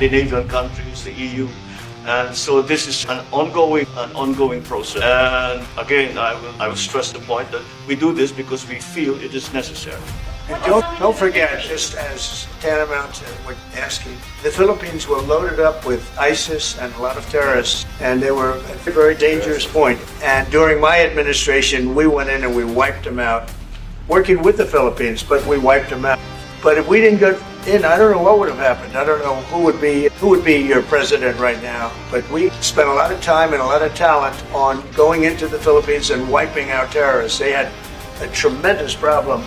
Scandinavian countries, the EU. And so this is an ongoing process. And again, I will stress the point that we do this because we feel it is necessary. And don't forget, just as tantamount to what you're asking, the Philippines were loaded up with ISIS and a lot of terrorists, and they were at a very dangerous point. And during my administration, we went in and we wiped them out, working with the Philippines, but we wiped them out. But if we didn't go in, I don't know what would have happened. I don't know who would be your president right now. But we spent a lot of time and a lot of talent on going into the Philippines and wiping out terrorists. They had a tremendous problem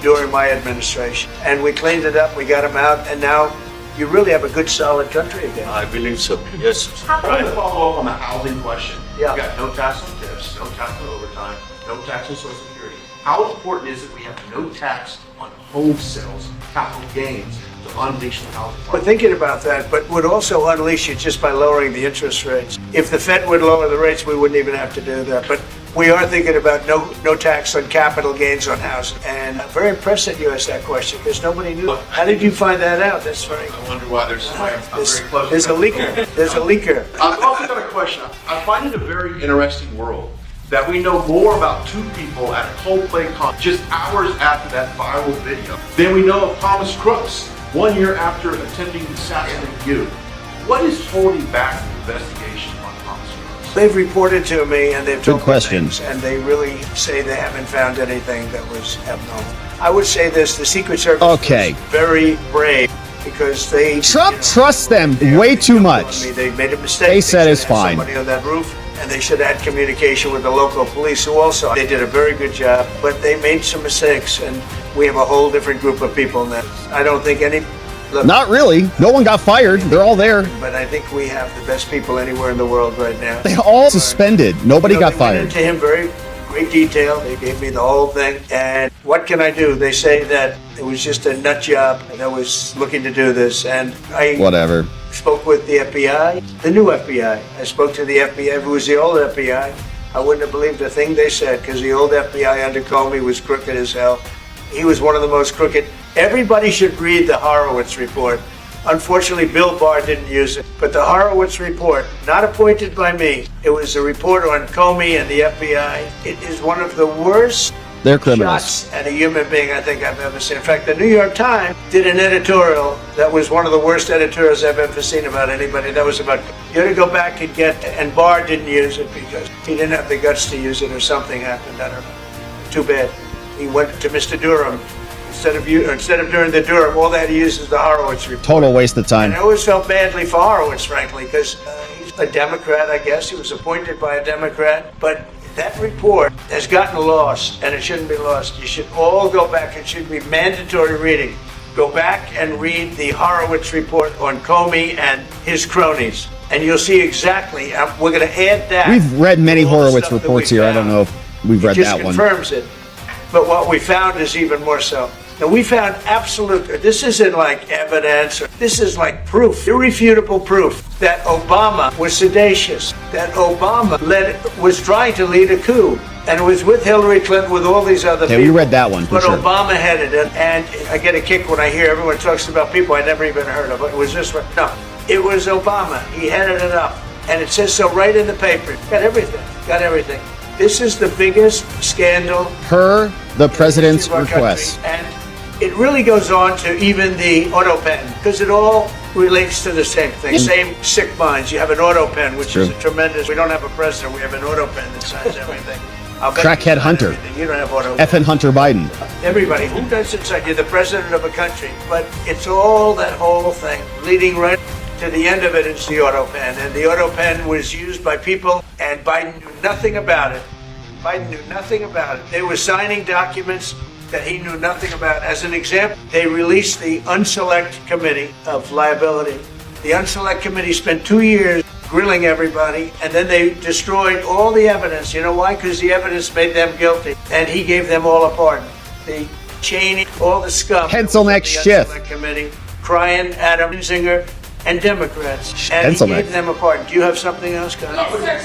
during my administration, and we cleaned it up. We got them out, and now you really have a good, solid country again. I believe so. Yes. I want to follow up on the housing question. Yeah. You got no tax on tips, no tax on overtime, no tax on Social Security. How important is it we have no tax on home sales, capital gains, to unleash the housing market? We're thinking about that, but would also unleash it just by lowering the interest rates. If the Fed would lower the rates, we wouldn't even have to do that. But we are thinking about no tax on capital gains on housing. And I'm very impressed that you asked that question, because nobody knew. How did you find that out? That's very. I wonder why there's I'm very close. There's a leaker. There's a leaker. I've also got a question. I find it a very interesting world that we know more about two people at a Coldplay concert just hours after that viral video than we know of Thomas Crooks 1 year after attempting to assassinate you. What is holding back the investigation on Thomas Crooks? They've reported to me, and they've told me question. things, and they really say they haven't found anything that was abnormal. I would say this: the Secret Service was very brave, because they Trump trusts them way too much. They made a mistake. They said it's should have fine. Somebody on that roof, and they should have had communication with the local police, who also they did a very good job, but they made some mistakes, and we have a whole different group of people now. I don't think any. Look, Not really. No one got fired. They're all there. but I think we have the best people anywhere in the world right now. They all suspended. Nobody got They fired. went into him very great detail. They gave me the whole thing. And what can I do? They say that it was just a nut job and I was looking to do this. And I Whatever. spoke with the FBI, the new FBI. I spoke to the FBI, who was the old FBI. I wouldn't have believed a thing they said, because the old FBI under Comey was crooked as hell. He was one of the most crooked. Everybody should read the Horowitz report. Unfortunately, Bill Barr didn't use it. But the Horowitz report, not appointed by me, it was a report on Comey and the FBI. It is one of the worst They're criminals. shots at a human being I think I've ever seen. In fact, the New York Times did an editorial that was one of the worst editorials I've ever seen about anybody. That was about, you had to go back and and Barr didn't use it because he didn't have the guts to use it, or something happened. I don't know. Too bad. He went to Mr. Durham. Instead of doing the Durham, all they had to use is the Horowitz report. Total waste of time. And I always felt badly for Horowitz, frankly, because he's a Democrat, I guess. He was appointed by a Democrat. But that report has gotten lost, and it shouldn't be lost. You should all go back. It should be mandatory reading. Go back and read the Horowitz report on Comey and his cronies, and you'll see exactly. We're going to add that. We've read many to all the Horowitz stuff that reports we here. I found. don't know if we've read It just that one. confirms it. But what we found is even more so. Now, we found this isn't like evidence, this is like proof, irrefutable proof that Obama was seditious, that Obama was trying to lead a coup, and was with Hillary Clinton, with all these other people. Yeah, we read that one for But sure. Obama headed it, and I get a kick when I hear everyone talks about people I never even heard of. It was this one. No, it was Obama. He headed it up, and it says so right in the paper. Got everything. This is the biggest scandal Per the president's of our request. country. And it really goes on to even the auto pen, because it all relates to the same thing. Same sick minds. You have an auto pen, which is a tremendous. We don't have a president. We have an auto pen that signs everything. Crackhead Hunter. Everything. You don't have auto. Effing Hunter Biden. Everybody. Who doesn't sign? You're the president of a country. But it's all that whole thing leading right to the end of it is the auto pen. And the auto pen was used by people, and Biden knew nothing about it. They were signing documents that he knew nothing about. As an example, they released the Unselect Committee of Liability. The Unselect Committee spent 2 years grilling everybody, and then they destroyed all the evidence. You know why? Because the evidence made them guilty, and he gave them all a pardon. The Cheney, all the scum. Pencil neck the Schiff. Unselect Committee, Cryan, Adam Zinger, and Democrats. And Pencil he neck. gave them a pardon. Do you have something else, guys?